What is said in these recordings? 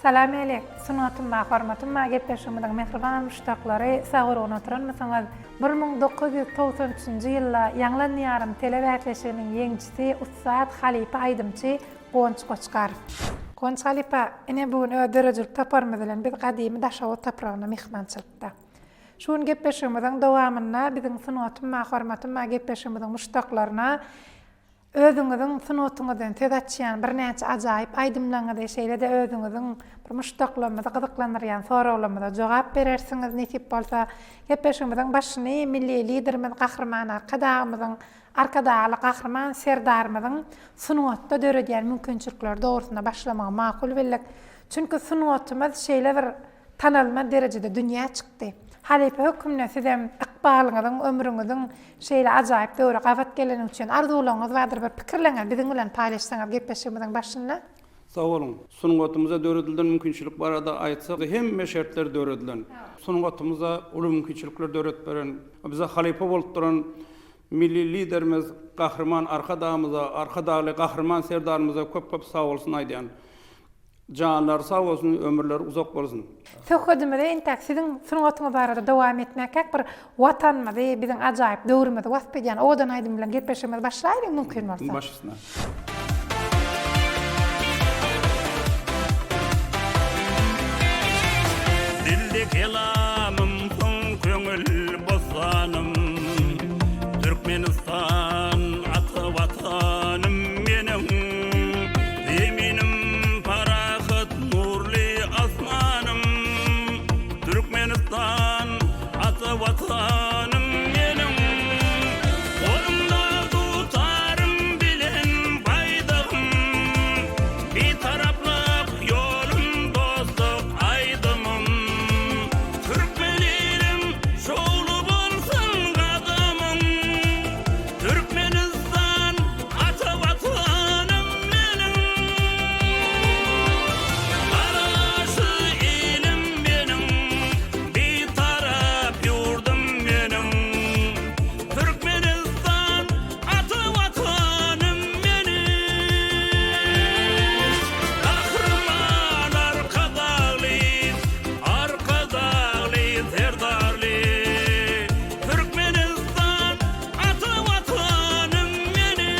Salam aleyk. Sunatymma, hormatymma, gepleşigimiň mehriban müştaklary, sagır onatyranmysyňyz? 1993-nji ýylda ýanglanýarym telewätleşiginiň ýeňçisi Ustad Halipa Aydymçy Gonç Goçkarow. Gonç Halipa, ene bugün öderejil taparmy bilen biz gadymy Daşawat tapragyna mehmançylykda. Şuň gepleşigimiň dowamynda biziň sunatymma, hormatymma gepleşigimiň müştaklaryna özüňiziň sunatyňyzdan tez açýan bir näçe ajaýyp aýdymlaňyzy şeýle-de özüňiziň bir müştaklamyzy gyzyklandyrýan soraglamaga jogap berersiňiz nesip bolsa gepleşigimiň başyny milli liderimiz gahrman arkadaşly gahrman serdarymyzyň sunatda döredýän mümkinçilikler dogrusynda başlamagy makul bildik. Çünki sunatymyz şeýle bir tanalma derejede dünýä çykdy. Halipa hökümne sizem ykbalyňyzyň, ömrüňiziň şeýle ajaýyp döwre gabat geleni üçin arzularyňyz bardyr bir pikirleňiz biziň bilen paýlaşsaňyz gepleşigimiň başynda. Sağ olun. Sunatymyza döredilden mümkinçilik barada aýtsak, hemme şertler döredilen. Sunatymyza uly mümkinçilikler döret beren, bize halipa bolup duran milli liderimiz gahrman arkadaşly gahrman serdarymyza köp sağ bolsun aýdýan. Canlar sağ olsun, ömürler uzak bolsun. Söhbetimize entek siziň sunatyňyz barada dowam etmek bir watanmyzy, biziň ajaýyp döwrümizi wasp edýän odan aýdym bilen gepleşigimiz başlaýdyk mümkin bolsa. Başysna. Dilde kelamım son köngül bosanım, Türkmenistan atı vatanım benim, zeminim parahat nurli asmanım, Türkmenistan atı vatanım benim, kolumda tutarım bilen baydağım, bir taraflık yolum dostluk aydımım, Türkmenilim şoğlu bolsun kadımım, Türkmenistan atı vatanım benim, Karaşı elim benim, bir taraf yurdum benim, Türkmenistan atı vatanım benim. Kahraman arkadaşlı serdarlı, Türkmenistan atı vatanım benim.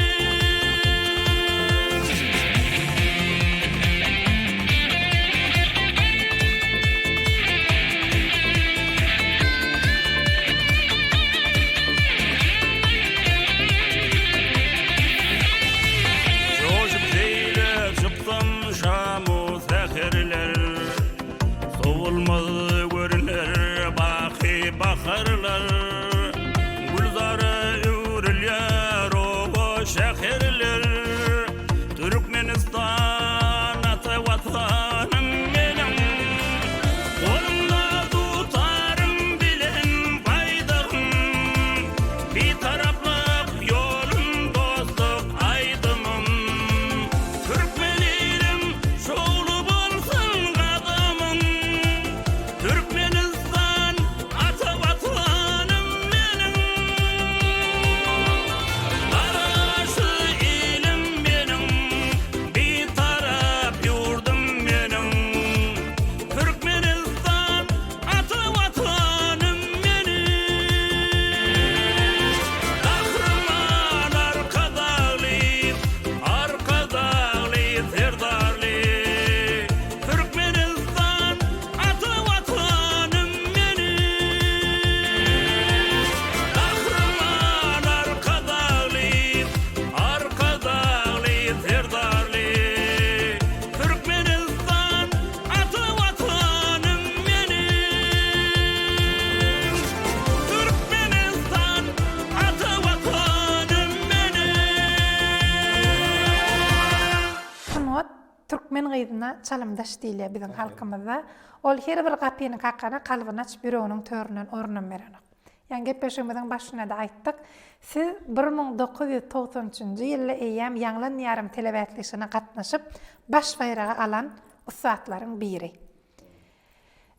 Coşup zeylep çıktım şamu seherler, soğulmadı görünler baki bakarlar, gülzarı ürülyer o şehirler, Türkmenistan atı vatanım benim, kolumda tutarım bilen baydağım, bir taraflık yolum dostluk aydımım, Türkmenilim şoğlu bolsun kadımım, Türkmenistan atı vatanım benim, Karaşı elim benim, bir taraf yurdum benim, Türkmenistan atı vatanım benim. Kahraman arkadaşlı serdarlı, Türkmenistan atı vatanım benim. Kahraman arkadaşlı serdarlı, Türkmenistan atı vatanım benim. Türkmenistan atı vatanım benim. Sunat Türkmen gyzyna çalymdaş diýilýär biziň halkymyzda. Ol her bir gapyny kakana kalbyny açyp ýüreginiň töründen ornam berenik. Ýani gepleşigimiň başyna da aýtdyk. Siz 1993-nji ýylda eýýäm ýanglanýarym telewätleşigine gatnaşyp baş baýragy alan ustadlaryň biri.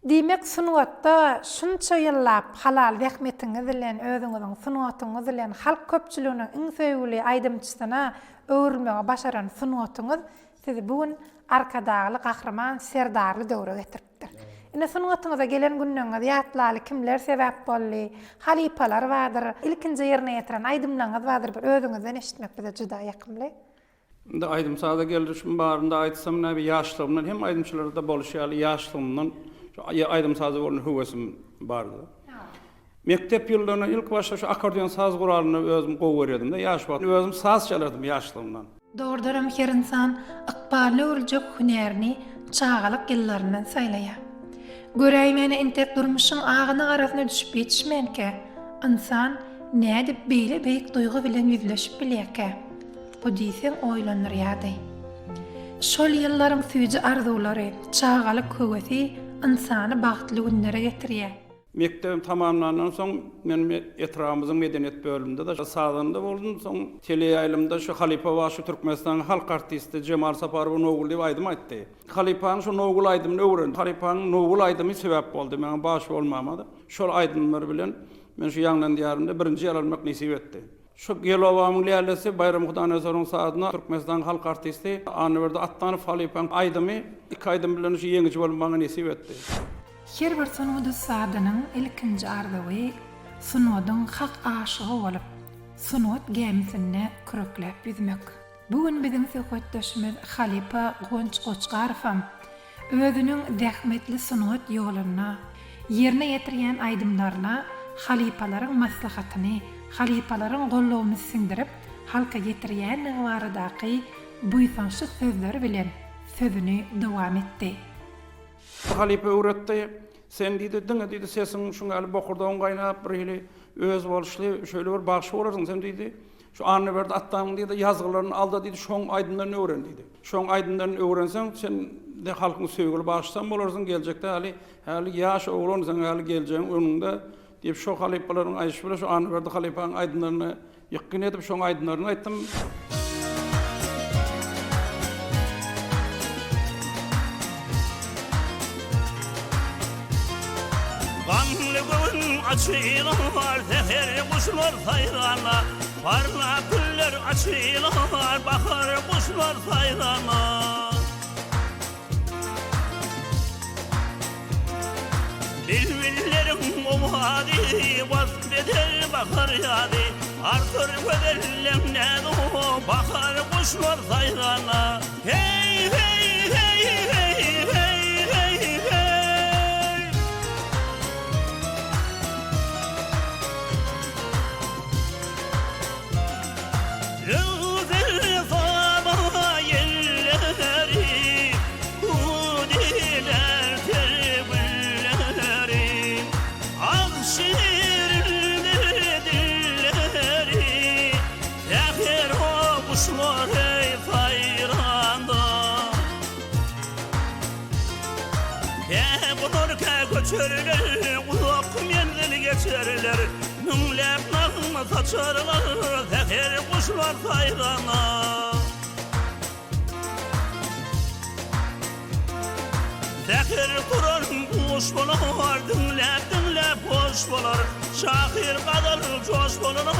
Diýmek sunatda şunça ýyllap halal rahmetiňiz bilen özüňiziň sunatyňyz bilen halk köpçüliginiň iň söýgüli aýdymçysyna öwrülmege başaran sunatyňyz sizi bugün arkadaly gahrman serdarly döwre getiripdir. Ine sunugatyňyza gelen günnüňiz ýatlaly kimler sebäp boldy? Halipalar wadyr. Ilkinji ýerine ýetiren aýdymlaryňyz wadyr. Bir özüňizden eşitmek bize juda ýakymly. Indi aýdymsada gelişim barynda aýtsam näme ýaşlygymdan hem aýdymçylarda bolýaly ýaşlygymdan aýdymsada bolan höwesim bardy. Mektep ýyllaryna ilk başda şu akordeon saz guralyny özüm gowy berdim de ýaş wagt. Özüm saz çalardym ýaşlygymdan. Doğrudan her insan ykbaly öwrüjek hünerini çağalyk ýyllaryndan saýlaýar. Göräýmeni entek durmuşyň agyny arasyna düşüp ýetişmenke, insan nädip beýle beýik duýgu bilen ýüzleşip bilýärke? Bu diýsen oýlanýar ýa-da. Şol ýyllaryň süýji arzulary, çağalyk höwesi insany bagtly günlere getirýär. Mektebim tamamlandan soň men etrafymyzyň medeniýet bölüminde de sazanda boldum. Soň teleýaýlymda şu Halipa we şu Türkmenistan halk artisti Cemal Saparow nowul diýip aýdym aýtdy. Halipanyň şu nowul aýdymy öwren. Halipanyň nowul aýdymy sebäp boldy. Meňe baş bolmamady. Şol aýdymlar bilen men şu ýanglan diýarynda birinji ýer almak nesip etdi. Şu gelowamyň lälesi Bayram Hudaňazaryň sadyna Türkmenistan halk artisti Anwerde Attanyp Halipanyň aýdymy 2 aýdym bilen şu ýeňiji bolmagy nesip etdi. Her bir sunuwdy sadynyň ilkinji arzuwy sunuwdyň hak aşygy bolup, sunuwat gemisinde küreklep yüzmek. Bugün bizim söhbetdeşimiz Halipa Gonç Goçgarow özüniň zähmetli sunuwat ýoluny ýerine ýetirýän aýdymlaryna halipalaryň maslahatyny, halipalaryň gollawny siňdirip halka ýetirýän baradaky buýsançy sözleri bilen sözüni dowam etdi. Halipa öwretdi. Sen diýdi, diňe diýdi, sesiň şuňa alyp bokurdan gaýnap bir öz boluşly şöyle bir bagşy bolarsyň sen diýdi. Şu Anwerde Attanyň diýdi, ýazgylaryny alda diýdi, şoň aýdymlaryny öwren diýdi. Şoň aýdymlaryny öwrenseň sen de halkyň söýgüli bagşysan bolarsyň geljekde hali ýaş oglan sen hali geljegiň önünde diýip şu halipalaryň aýşy bilen şu Anwerde halipanyň aýdymlaryny ýykyn edip şoň aýdymlaryny aýtdym. Kanlı gün açılar, seher kuşlar sayrana. Parla güller açılar, bakar kuşlar sayrana. Bilvillerim umadi, vasfeder bakar yadi. Artır bedellemden o, bakar kuşlar sayrana. Hey hey hey hey hey hey hey. Göçerler, uzak menzil geçerler. Nümlep nağma saçarlar, seher kuşlar sayrana. Seher kuran kuş bolar, dinlep hoş bolar. Şahir kadar coş bolar,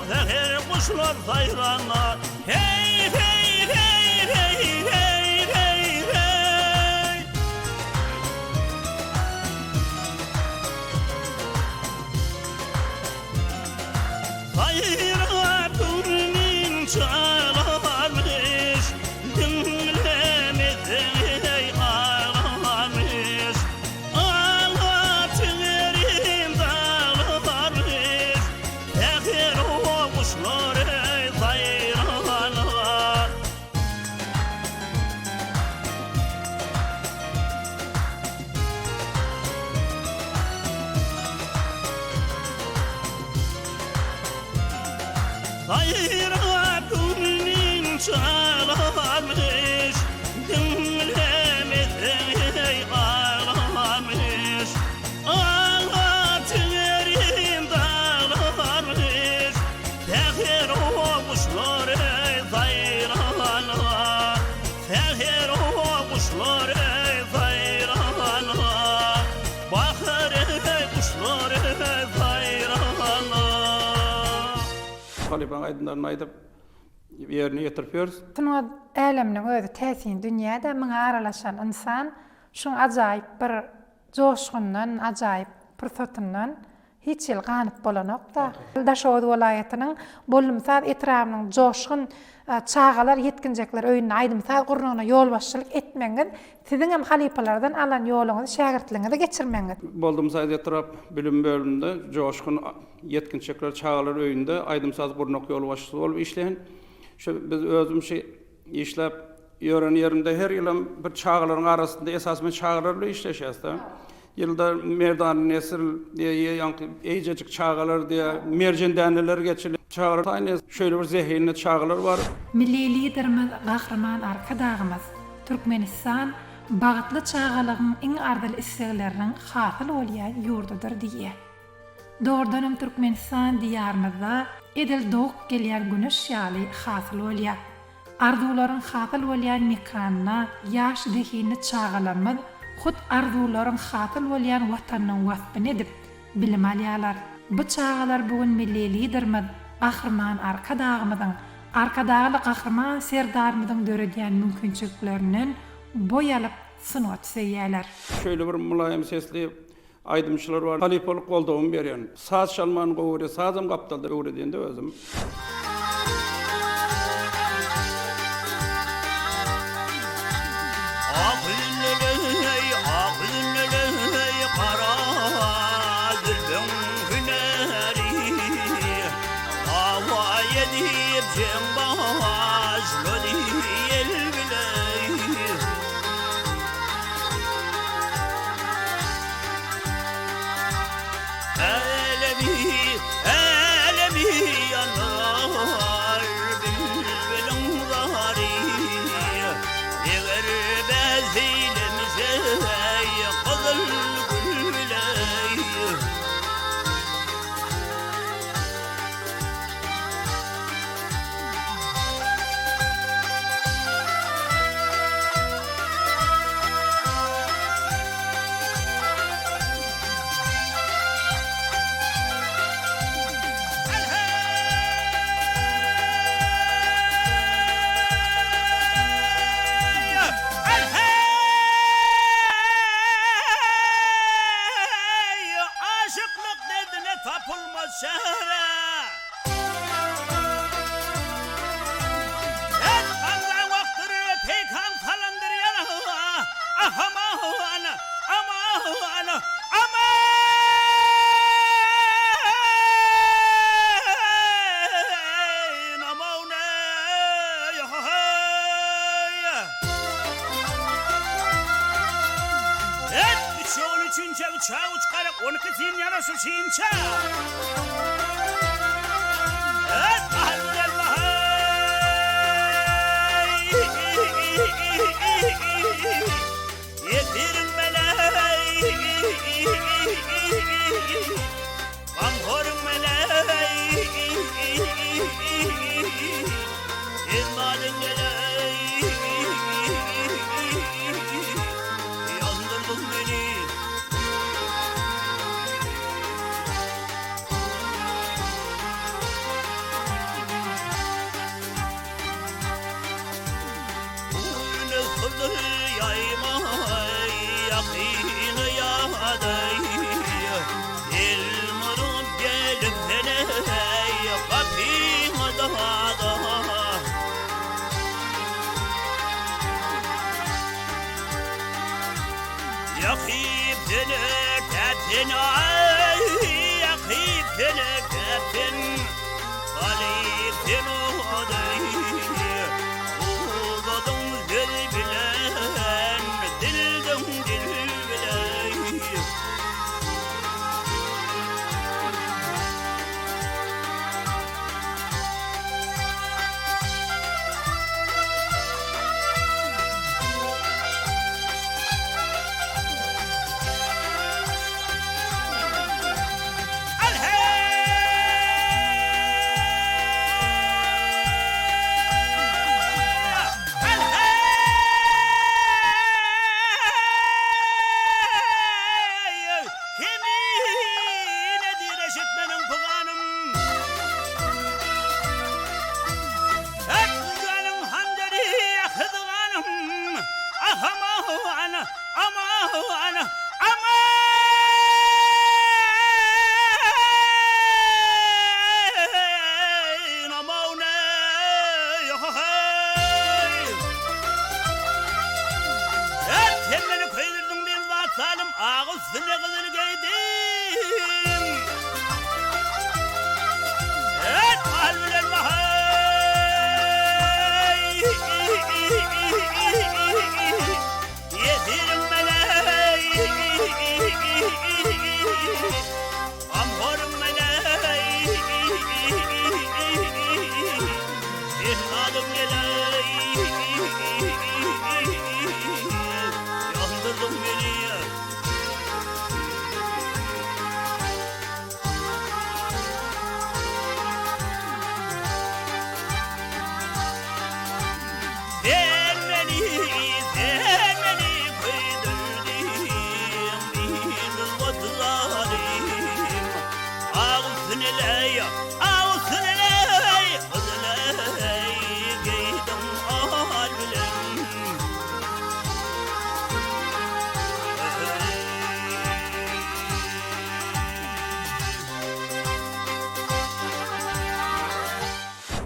seher kuşlar sayrana. Hey hey hey hey hey hey hey. Hayratın çalarmış, dinlemeden ağlamış. Ağlatırım dağlarmış, seher o kuşları sayralar. Hayratın çalarmış, dinlemeden ağlamış. Ağlatırım dağlarmış, seher o kuşları sayralar. Seher o kuşları sayralar. Bakar kuşları sayralar. Halipaň aýdymlaryny aýdyp yerine getirpiyoruz. Şunu älemniň özü täsin dünýäde müňe aralaşan insan şu ajaýyp bir joşgundan, ajaýyp pursatyndan hiç ýyl ganyp bolanok da. Daşowat welaýatynyň bolumsal etrafynyň joşgun çağalar yetkinjekler öýüne aýdymsal gurnugyna ýol başçylyk etmeňiz, siziň hem halipalardan alan ýoluňyzy şagirdligiňizde geçirmeňiz. Boldum saýda etraf bilim bölüminde joşgun yetkinjekler çağalar öýünde aýdymsal gurnuk ýol başçylyk bolup işleýän. Şu biz özümçe işläp ýören ýerimde her ýylym bir çağalaryň arasynda esas men çağalar bilen işleşýäs da. Ýylda merdan nesil diýe ýanky eýjejik çağalar diýe merjen däneler geçilir. Çağalar taýny şöyle bir zehinli çağalar bar. Milli liderimiz Gahrman Arkadagymyz Türkmenistan bagtly çağalygyň iň ardyl islegleriniň hasyl bolýan ýurdudyr diýe. Doğrudan Türkmenistan diyarımızda edil doğuk gelýän güneş ýaly hasyl bolýar. Arzuwlaryň hasyl bolýan mekanna ýaş zehini çağalarymyz hut arzuwlaryň hasyl bolýan watanyň wasbyny edip bilim alýarlar. Bu çağalar bugün milli liderimiz Gahrman Arkadagymyzyň arkadagy Gahrman serdarymyzyň döredýän mümkinçiliklerinden boýalyp synaw etýärler. Şöyle bir mulayim sesli aydımçılar var. Halipalyk goldawyny berýän. Saz çalman gowry, sazam gapdalda gowry diýende özüm.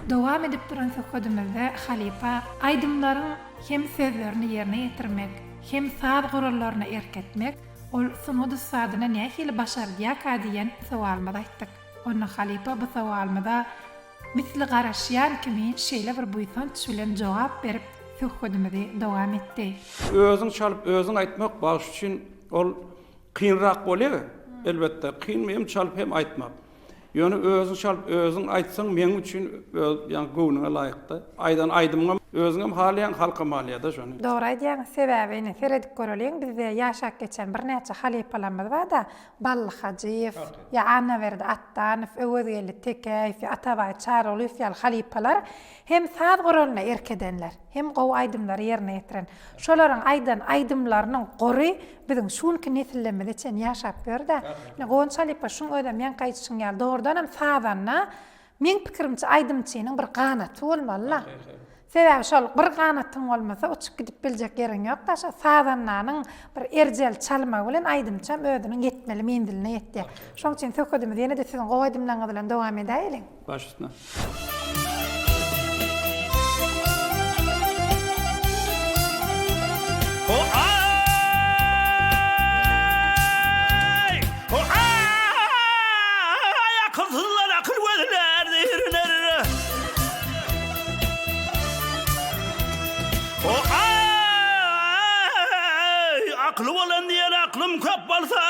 Dowam edip duran söhbetimizde halipa aýdymlaryň hem sözlerini ýerine ýetirmek, hem saat gurallaryna erketmek, ol sunudy sadyna nähili başarýak diýen sowalmada aýtdyk. Onda halipa bu sowalmada misli garaşýan kimi şeýle bir buýsan düşülen jogap berip söhbetimizi dowam etdi. Özüň çalyp özüň aýtmak baş üçin ol kynrak bolýar. Elbetde kyn hem çalyp hem aýtmak. Ýöne özüň çalyp özüň aýtsaň men üçin ýani göwnüňe laýykdy. Aýdan aýdymga özüňem halyan halkam alýada şonu. Dogry aýdýan sebäbini seredip göreliň bizde ýaşap geçen bir näçe halipalarymyz bar da Bally Hajyýew, ýa Anaverdi Attanow, Öwezgeli Tekäýew, Atabay Çarolyw ýaly halipalar hem saat guralyna erkedenler, hem gowy aýdymlary ýerine ýetiren. Şolaryň aýdan aýdymlarynyň gory biziň şunky nesillemede çen ýaşap berdi. Gowy halipa şuň öýde men gaýtşyň ýaly dogrudan hem saatdanna men pikirimçe aýdymçynyň bir ganaty bolmaly. Sebäbi şol bir ganatyň bolmasa uçup gidip biljek ýeriň ýok da şo sadananyň bir erjel çalma bilen aýdymçam ödüniň ýetmeli mendiline ýetdi. Şoň üçin söhbetimiz ýene-de siziň gowaýdymlaryňyz bilen dowam edäýin. Baş üstüne. Aklı olan diyen aklım köp bolsa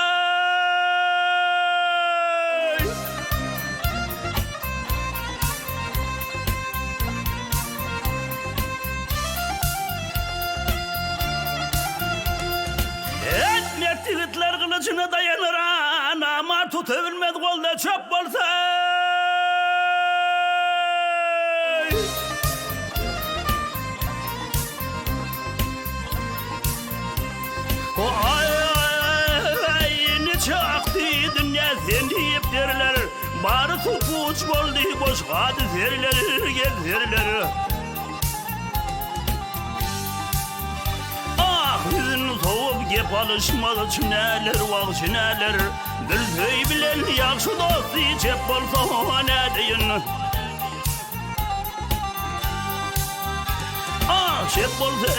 etmek tigitler kılıcına dayanır ama tutabilmez kolda çöp bolsa derler bari tupuç boldy boş hadi zerler gel zerler ah bizim soğuk gep alışmadı çüneler vaq çüneler bir söy bilen yaxşı dosty çep bolsa ne deyin ah çep bolsa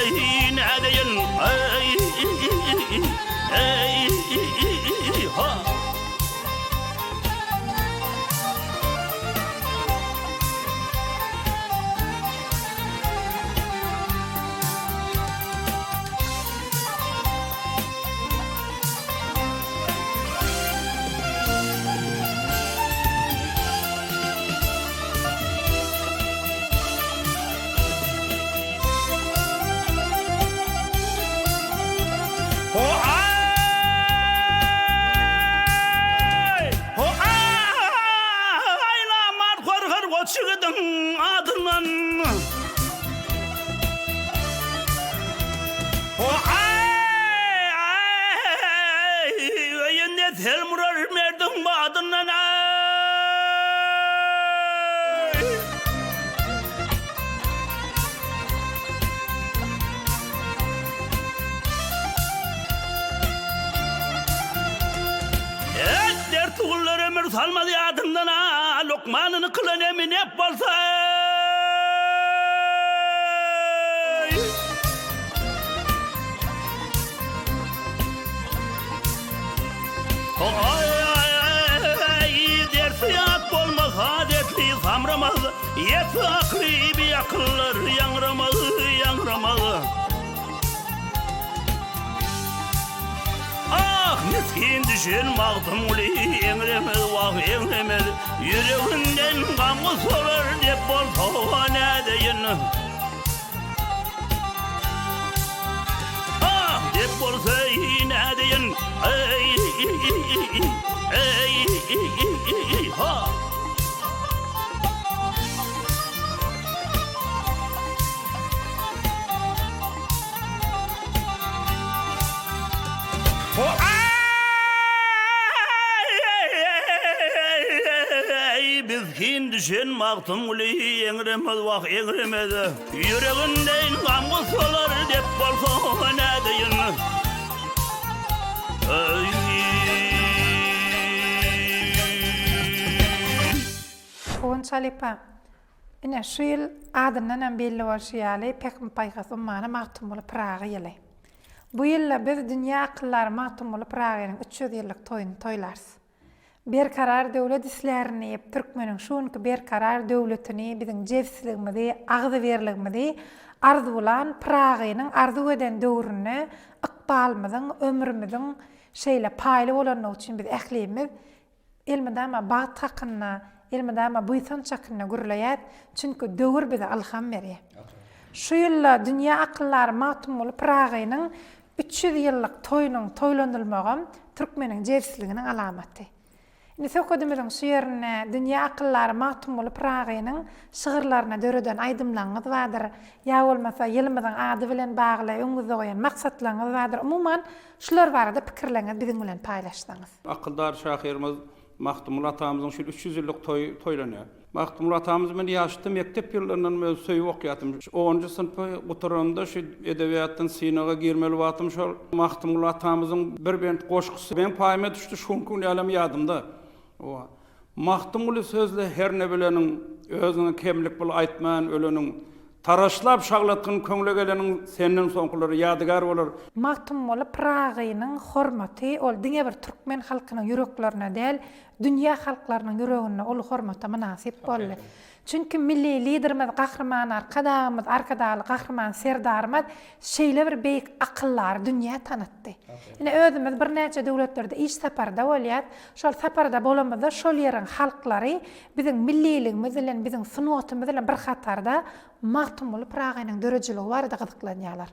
ne deyin ay ha çıgıdın adından o ay yine tel murar merdim adından salmadı adından Lokman'ın kılan emin hep bolsa Dersiyat olmaz adetli samramaz Yeti akribi akıllar yanramaz yanramaz Ah miskin düşün mağdumuli Engremez vah engremez Yüreğinden gamı sorar Dep bolsa ne deyin Ah dep bolsa ne deyin Ey ha Bizkin düşen maqtum uli engremez vaq engremez Yüreğinden gamı solar dep bolsa ne deyin Oğun Çalipa, ine şu yıl adından belli varşıyalı pek mi paykasın mana maqtumulu Prağı yılı. Bu yılla biz dünya akılları maqtumulu Prağı'nın 300 yıllık toyunu toylarız. Bir karar devlet islerini yap Türkmenin şunki bir karar devletini bizim cevsizligimizi, ağzı verirligimizi arzu bulan Prağı'nın arzu eden dövrünü ıqbalımızın, ömrümüzün şeyle paylı olanı için biz ehliyimiz ilmidama bağ takınna ilmidama buysan çakınna gürleyat çünkü dövür bize alham veriyor. Şu yılla dünya akılları maqtumulu Prağı'nın 300 yıllık toyunun toylanılmağım Türkmenin cevsizliginin alamatı. Söküdümüzün şu yerine dünya akılları maqtumulu Prağı'nın şığırlarına döröden aydımlarınız vardır. Ya olmasa yılımızın adı bilen bağlı öňüňizde goýan maksatlarınız vardır. Umuman şular barada pikirleriniz biziň bilen paýlaşsaňyz. Akıldar şahyrymyz Maqtumul atamyzyň şu 300 ýyllyk toýlanýar. Maqtumul atamyz men ýaşdy mektep ýyllarynyň men söýüp okýatym. 10-njy synpy oturanda şu edebiýatdan sinaga girmeli watym şol Maqtumul atamyzyň bir bent goşgusy ben paýma düşdi şonky ýalym ýadymda. O Maqtumul sözle her ne bilenin özüne kemlik bul aýtman öleniň taraşlap şaglatgyn köňle gelenin senden soňkulary ýadygar bolar. Maqtumul Prağı'nın hormaty ol diňe bir Türkmen halkynyň yüreklerine däl, dünýä halklarynyň yüregine ol hormata münasip boldy. Çünki milli liderimiz, gahrman arkadağımız, arkadalı gahrman serdarımız şeýle bir beýik akyllar dünýä tanıtdy. Ine özümüz bir näçe döwletlerde iş saparda bolýar. Şol saparda bolamyzda şol ýeriň halklary biziň milliligimiz bilen, biziň sunatymyz bilen bir hatarda Maqtumul Prağı'nın dörejiligi barada gyzyklanýarlar.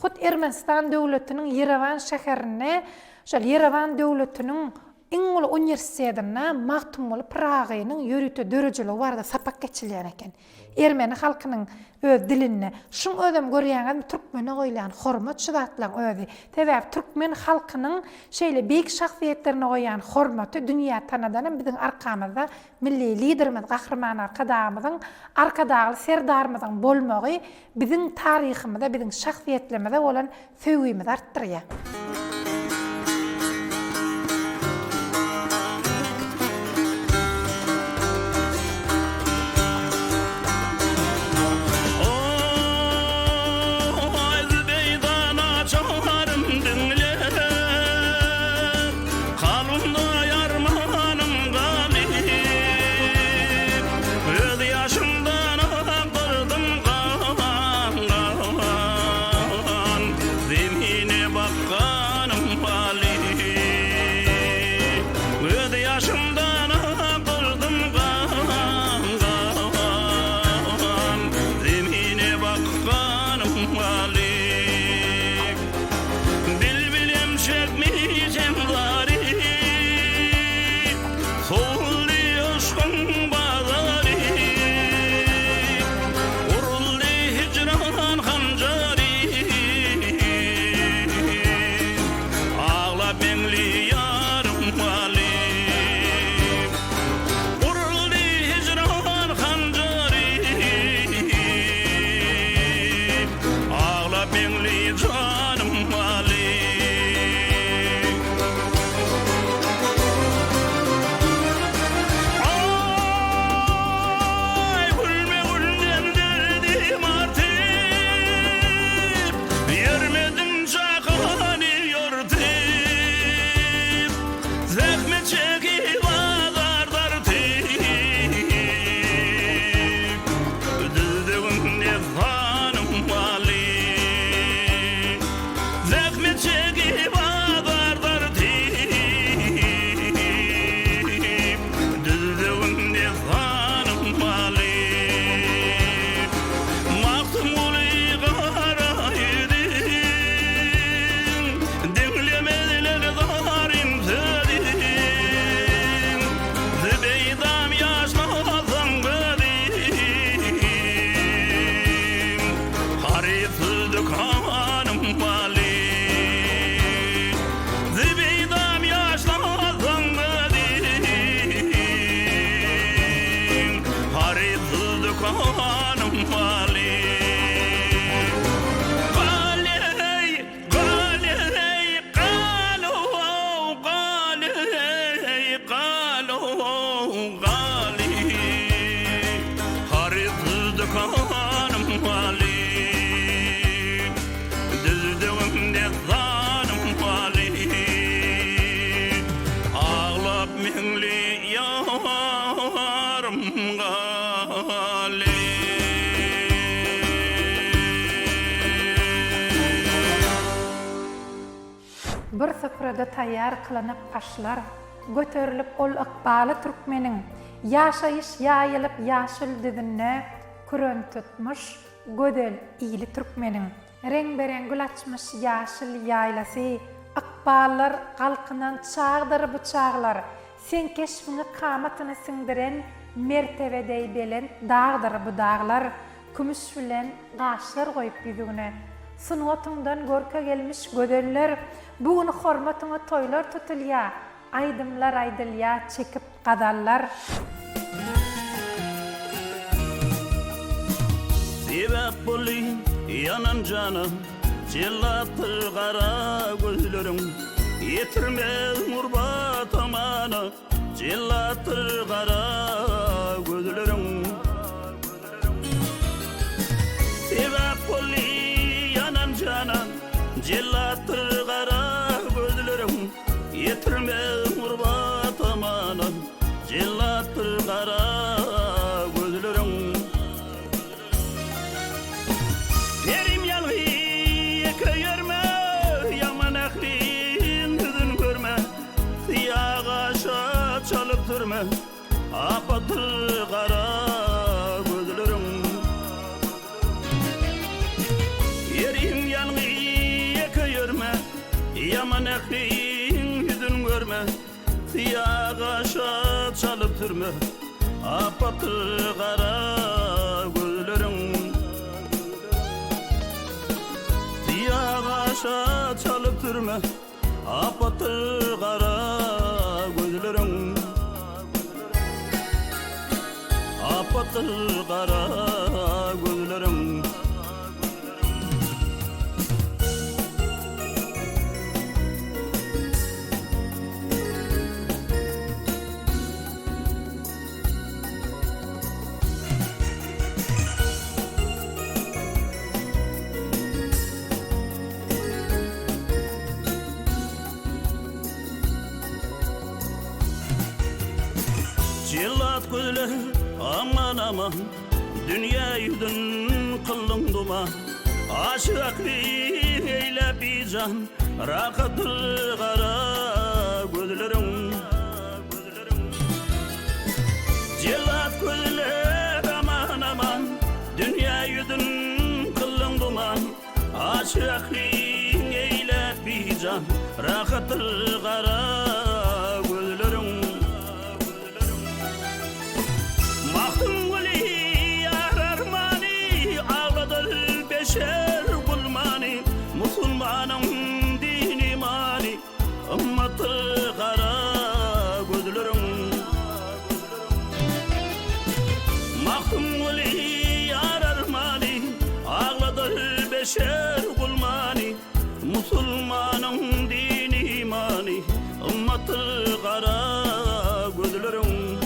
Hut Ermenistan döwletiniň Yerevan şäherine, şol Yerevan döwletiniň iň ulu universitetine Maqtumul Prağı'nın ýörüte dörejiligi barada sapak geçilýär eken. Ermeni halkynyň öz diline, şuň özüm görýäňiz Türkmene goýulan hormat şu zatlaryň özi. Sebäp Türkmen halkynyň şeýle beýik şahsiýetlerine goýan hormaty dünýä tanadan biziň arkamyzda milli liderimiz, gahrman arkadağymyzyň, arkadagy serdarymyzyň bolmagy biziň taryhymyzda, biziň şahsiýetlerimizde bolan söwgimizi artdyrýar. bir syfrada taýýar kılanyp başlar. Göterilip ol ykbaly türkmeniň ýaşaýyş ýaýylyp ýaşyl düzüne kurön tutmuş gödel ýyly türkmeniň reňbereng gül açmış ýaşyl ýaýlasy ykballar galkynan çağdyr bu çağlar sen keşfini kamatyny siňdiren mertebedey belen dağdyr bu dağlar kümüş bilen gaşlar goýup ýüzüne Sunwatyňdan görke gelmiş gödeller bugün hormatyňa toýlar tutulýar aydymlar aydylýar çekip gadallar Sebep boli yanan canım Cellatır kara gözlerim Yetirmez murbat amanı Cellatır kara gözlerim Sebep boli yanan canım Cellatır kara gözlerim Yetirmez murbat amanı Cellatır kara gözlerim Yerim yalvi yekayırma Yaman aklin düdün görme Siyagaşa çalıp durma Apatır kara gözlerim Yerim yalvi yekayırma Yaman aklin düdün görme Siyagaşa çalıp durma Apatır kara gözlerim Yağaşa çalıp durma Apatır kara gözlerim Apatır kara gözlerim Cellat gözler aman aman Dünya yüzün kıllın duman Aşıklık eyle bir can Rakatır kara gözlerim Cellat gözler aman aman Dünya yüzün kıllın duman Aşıklık eyle bir can Rakatır kara gözlerim Beşer bulmani Musulmanım dini mani Ümmatı kara gözlerim Mahkum guli yarar mani Ağladır beşer bulmani Musulmanım dini mani Ümmatı kara gözlerim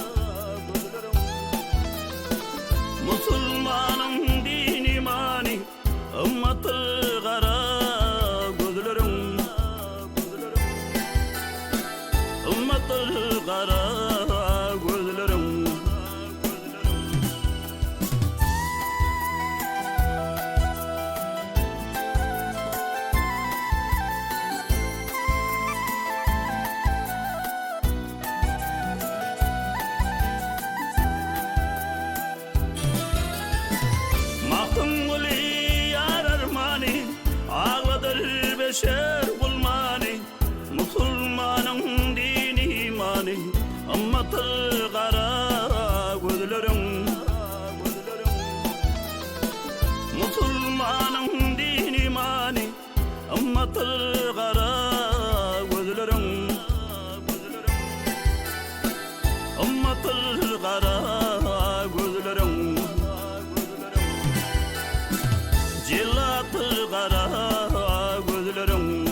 Musulmanım dini mani Ümmatı kara gözlerim Ümmatı kara gözlerim Mahkum guli yarar mani Ağladır beşer bulmani Musulmanın dini mani Ümmatı kara gözlerim Musulmanın dini mani Ümmatı kara gözlerim Ümmatı kara gözlerim Cellatır kara gözlerim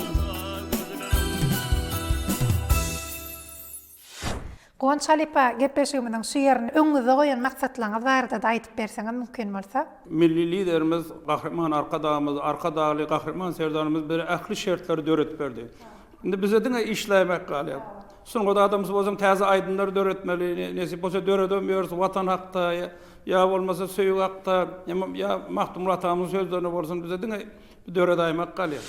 Gonçalypa gepleşigimiň şu ýerini öňüňize goýan maksatlaryňyz barada da aýdyp berseňiz mümkin bolsa. Milli liderimiz, gahrman arkadağımız, arkadağı gahrman serdarymyz bir ähli şertleri döret berdi. Indi bize diňe işlämek galýar. Soňra adamymyz bolsa täze aýdynlar döretmeli, nesip bolsa döredemiyoruz watan hakda ya bolmasa söýük hakda ya Mahtumul atamyň sözlerine bolsun bize diňe döret aýmak galýar.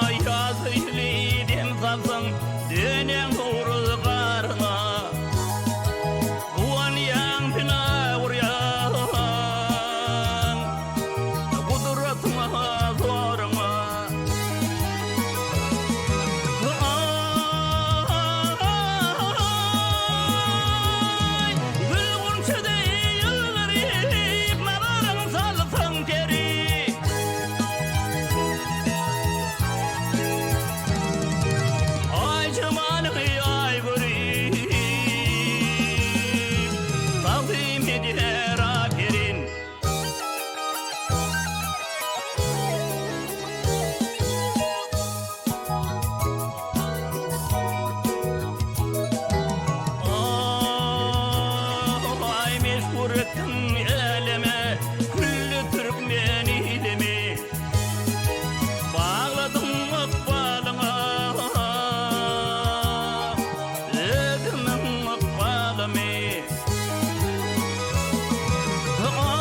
Ay yazıylı dem salsın dönen uğruz qarına Uan yang pina uryan Kuduratıma zorma Ay gülgün çöde yıllarıyıp Naların salsın keri Ay cımanı ay gurip Tazim ediler aferin Ay meşhur ettin eleme Küllü Türkmen ilimi Bağladım mıkbalına Ödümün mıkbalımı Ay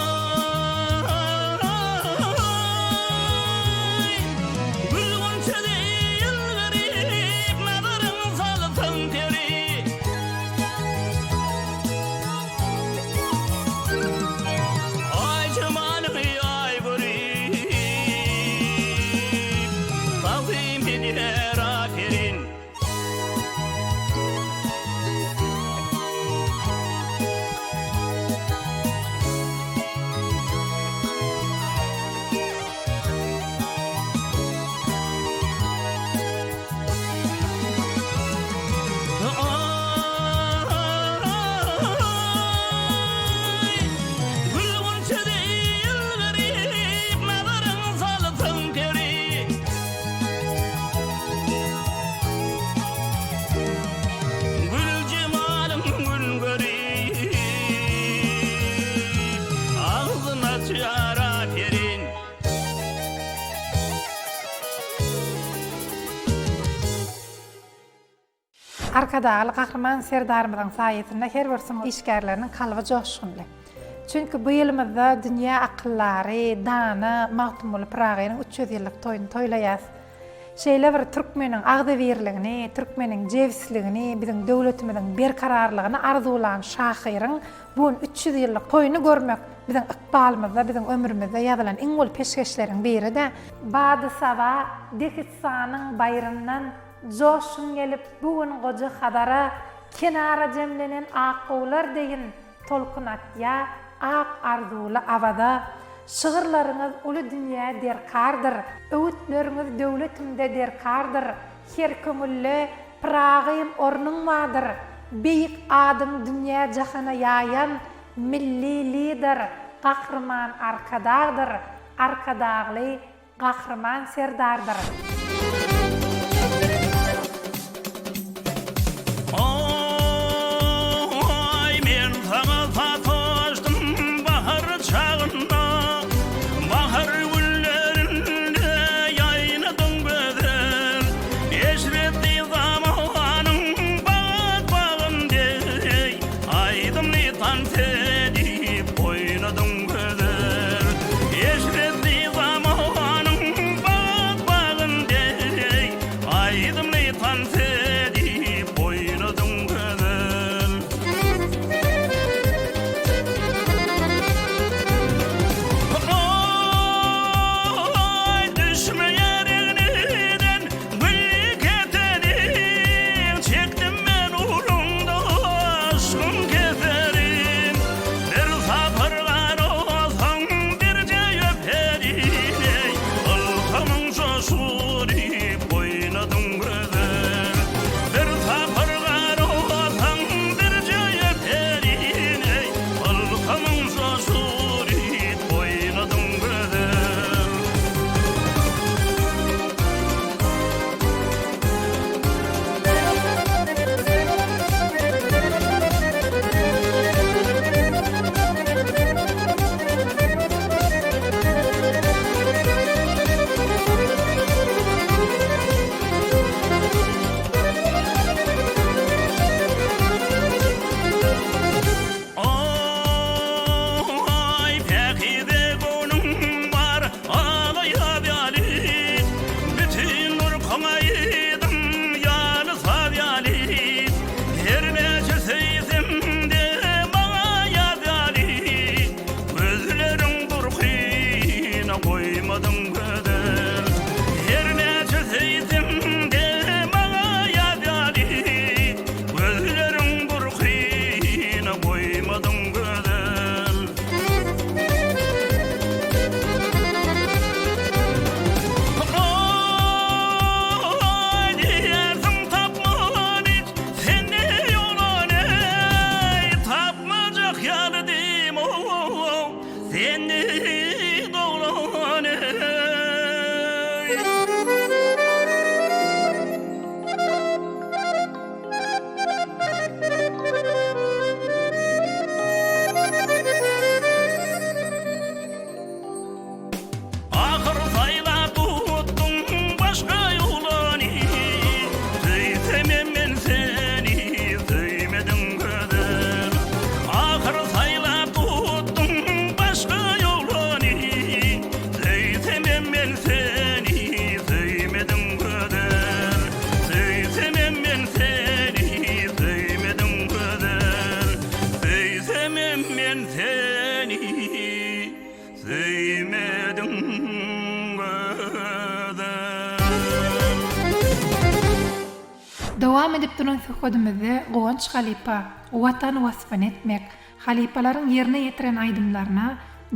Gülgün çöde yıllarıyıp Nazarın salsın teri Ay cımanı ay gurip Tazim ediler aferin Ay Gülgün çöde yıllarıyıp Nazarın salsın teri Gül cemalım gül görip Ağzını açar aferin Arkadaşlar kahraman serdarımızın sayesinde her birisinin işgärlerinin kalby joşgunly. Çünkü bu ýylymyzda dünýä akıllary, dana, magtumul Pragynyň 300 ýyllyk toýuny toýlaýas. Şeýle bir türkmeniň agdybirligini, türkmeniň jewsligini, biziň döwletimiziň berkararlygyny arzulan şahyryň bu 300 ýyllyk toýuny görmek biziň ykbalymyzda, biziň ömrümizde ýazylan iň ol peşkeşleriň biri de Bady Saba Dekitsanyň bayryndan joşun gelip bugün goja hadara kenara jemlenen aqular deýin tolkunatya ak arzuly avada şygyrlaryňyz uly dünýä derkardyr, öwütleriňiz döwletimde derkardyr, her kömülle Pragyň ornuň wadyr, beýik adyň dünýä jahana ýaýan milli lider, gahrman arkadagdyr, arkadagly gahrman serdardyr. Ay men sana sataştım bahar çağında Bahar güllerinde yaynadım gözüm Eşretli zamanım bağ bağımda Aydım nitan sedip oynadım gözüm Eşretli zamanım bağ bağımda Aydım nitan sedip oynadım gözüm Ay düşme yereğinden gül keterim Çektim ben uğrunda aşkın keterim Bir sapırlar koymadın kadar. Her ne çözeydim de bana yadari, gözlerin burkina koymadın kadar. Oy diyersin tapman hiç, sen ne yolan ey, tapmacak yardım o, sen ne doğulan ey. Ahır sayla tuttun başka yolani, söylemem ben seni, söylemedim kadar. Ahır sayla tuttun başka yolani, söylemem ben seni, söylemedim kadar. Söylemem ben seni, söylemedim kadar. Söylemem ben seni, söylemedim kadar. Dowam edip duran söhbetimizde Gowanç Halipa, watan wasfan etmek, halipalaryň ýerine ýetiren aýdymlaryna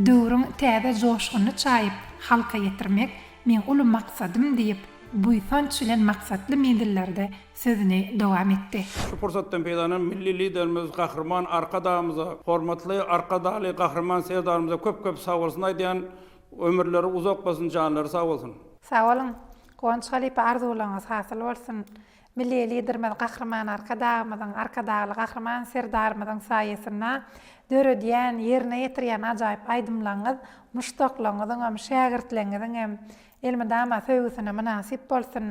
döwrüň täze joşgyny çaýyp halka ýetirmek men uly maksadym diýip buýsan çylen maksatly mendillerde sözüni dowam etdi. Şu fursatdan peýdanan milli liderimiz gahrman arkadamyza, hormatly arkadaly gahrman sevdarymyza köp sag bolsun aýdýan, ömürleri uzak bolsun, janlary sag bolsun. Sağ olun. Gowanç Halipa arzuwlaryňyz hasyl bolsun. Milli liderimiz gahrman arkadaly gahrman serdarymyzyň saýesinde döredýän, ýerine ýetirýän ajaýyp aýdymlaryňyz, muştaklaryňyzyň hem şägirtleriniň hem elmedama söýgüsine münasip bolsun.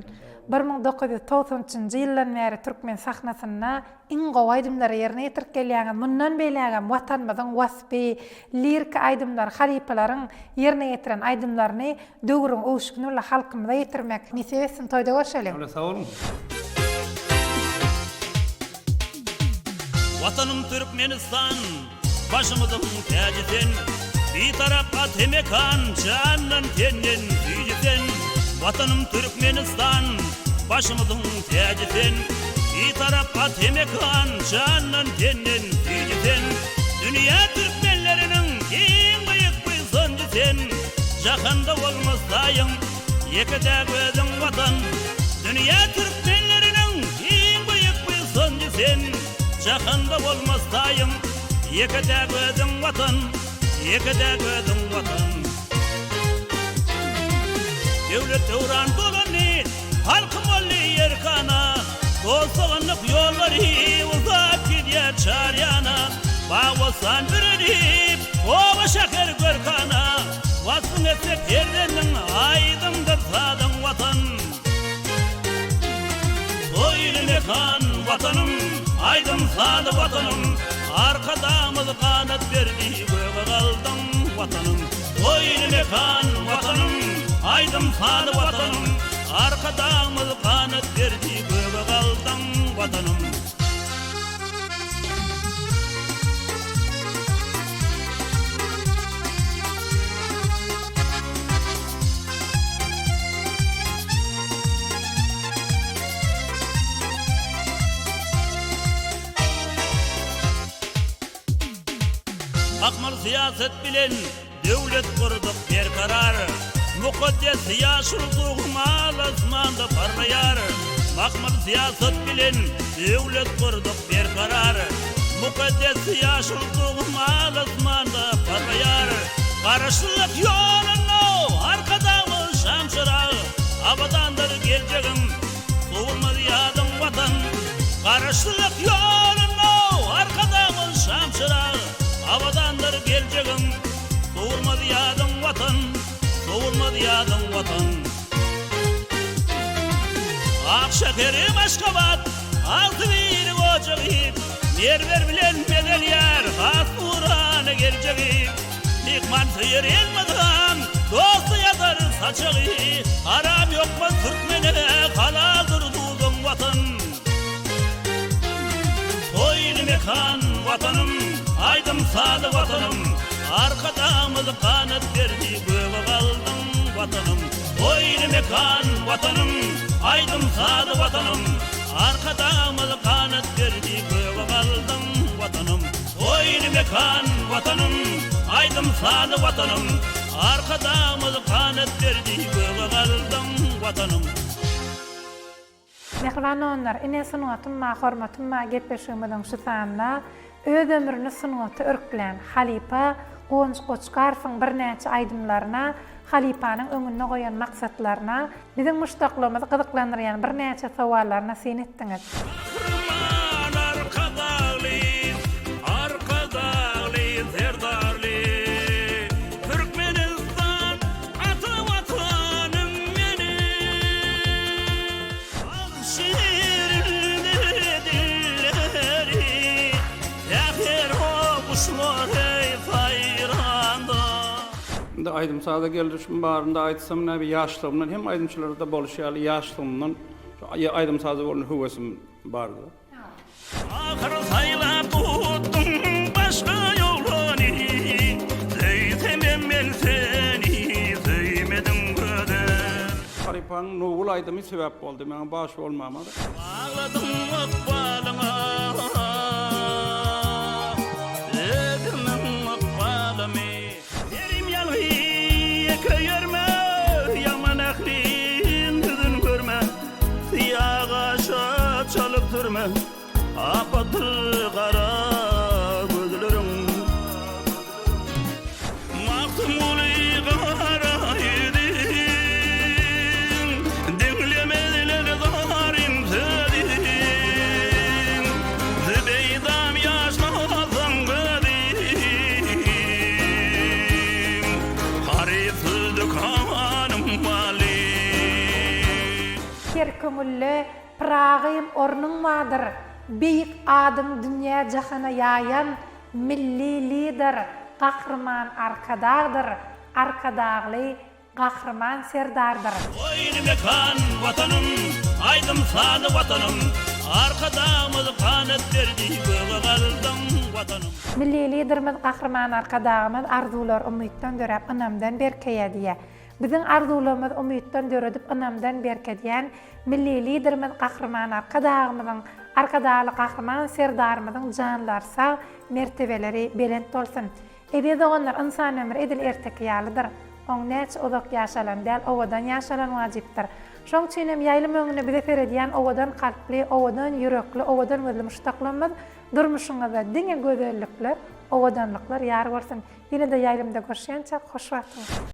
1993-nji ýyldan beri Türkmen sahnasyna iň gowy aýdymlary ýerine ýetirip gelýän, mundan beýlägem watanymyzyň wasfy, lirik aýdymlar, halipalaryň ýerine ýetiren aýdymlaryny döwrüň owşugyny halkymyza ýetirmek nisbetin toýda görşelim. Öyle sag olun. Vatanım Türkmenistan, başımızın tacısen, bir tarafta temekan, canın tenden büyücüsen. Vatanım Türkmenistan, başımızın tacısen, bir tarafta temekan, canın tenden büyücüsen. Dünya Türkmenlerinin en büyük bir sonucusen, jahanda olmasayım, yekide gözün vatan. Dünya Türkmenlerinin en büyük bir sonucusen, jahanda bolmasayım, yekide gözüm vatan, yekide gözüm vatan. Devlet döwran dolany, halkym bolly ýerkana, dostlyk ýollary uzap gidýär çaryana. Bawasan biredip, owa şäher görkana, wasfyň etsek ýerdeniň aýdymdyr sadyň vatan. Soýlyny kan vatanım, aydın sadı vatanım, arkadamız kanat verdi, göğe kaldım vatanım. Soýlyny kan vatanım, aydın sadı vatanım, arkadamız kanat verdi, göğe kaldım vatanım. Akmal siyaset bilen devlet kurduk bir karar. Mukaddes yaşlılık mal asmanda parlayar. Akmal siyaset bilen devlet kurduk bir karar. Mukaddes yaşlılık mal asmanda parlayar. Karşılık yolunu arkadamız şamşırağı, abadandır geleceğim, soğulmadı yadım vatan. Karşılık yolunu arkadamız şamşırağı, abadandır geleceğim, soğulmadı yadım vatan, soğulmadı yadım vatan. Akşekerim Aşkabat, altı bir koçağıyım, merver bilen medeliyar, has uğrana geleceğim. Nikman sıyır elmadan, dostu yatar saçağı, haram yokma Türkmen'e, kaladır dudun vatan. Soýlyny kan vatanım, aydym sadı vatanım, arkadamız kanat verdi, göğe kaldım vatanım. Oyun mekan vatanım, aydım sadı vatanım. Arkadağımız kanat verdi, göğe kaldım vatanım. Oyun mekan vatanım, aydım sadı vatanım. Arkadağımız kanat verdi, göğe kaldım vatanım. Mehriban onlar, ine sunuatım ma hormatım ma gepleşigimden şu sanna öz ömrüni sunuaty örklen Halipa Gonç Goçkarfyň birnäçe aýdymlaryna, Halipanyň öňüne goýan maksatlaryna, biziň muştaklygymyzy gyzyklandyrýan birnäçe sawallaryna sen etdiňiz. Aman arkadaşlı, arkadaşlı, serdarlı. Türkmenistan ata vatanım benim. Şiirli dilleri, zahir okuşlar ey sayranda. Indi aýdym sada gelişim barynda aýtsam näbi ýaşlygymdan hem aýdymçylarda boluşýaly ýaşlygymdan aýdym sada bolan höwesim bardy. Ahir saylap tuttum başka yolunu. Zeytemem men seni, zeymedim göder. Haripanyň nowul aýdymy sebäp boldy, meňe baş bolmamady. Ağladım akbalıma, edimim akbalımı. Derim yalıyı köyürme, yaman ahlin hüzün görme. Siyağa çalıp durma, apatır kara gözlerim. Mahtumuli kara yedin, dinlemediler zarim sedin. Zübeydam yaşmazan gödim, harifsizlik hamanım mali. Kerkümülle Pragym ornun madır. Beýik adym dünýä jahana ýaýan milli lider, gahrman arkadagdyr, arkadagly gahrman serdardyr. Oyun mekan vatanım, aydım sadı vatanım. Arkadağımız kanat verdi, göğe kaldım vatanım. Milli liderimiz, gahrman arkadagymyz arzular umytdan dörep anamdan berkeýär. Biziň arzularymyz umytdan döredip anamdan berkeýän milli liderimiz, gahrman arkadagymyzyň, arkadaly gahrman serdarymyzyň janlar sag, mertebeleri belent bolsun. Ebede onlar insan ömrü edil ertekýalydyr. Oň näçe uzak ýaşalan däl, owadan ýaşalan wajypdyr. Şoň üçin hem ýaýlym öňüne bize feredýän owadan kalpli, owadan ýürekli, owadan gözli muştaklanmaz durmuşyňyza diňe gözellikler, owadanlyklar ýar bolsun. Ýene-de ýaýlymda görüşýänçe hoş wagt.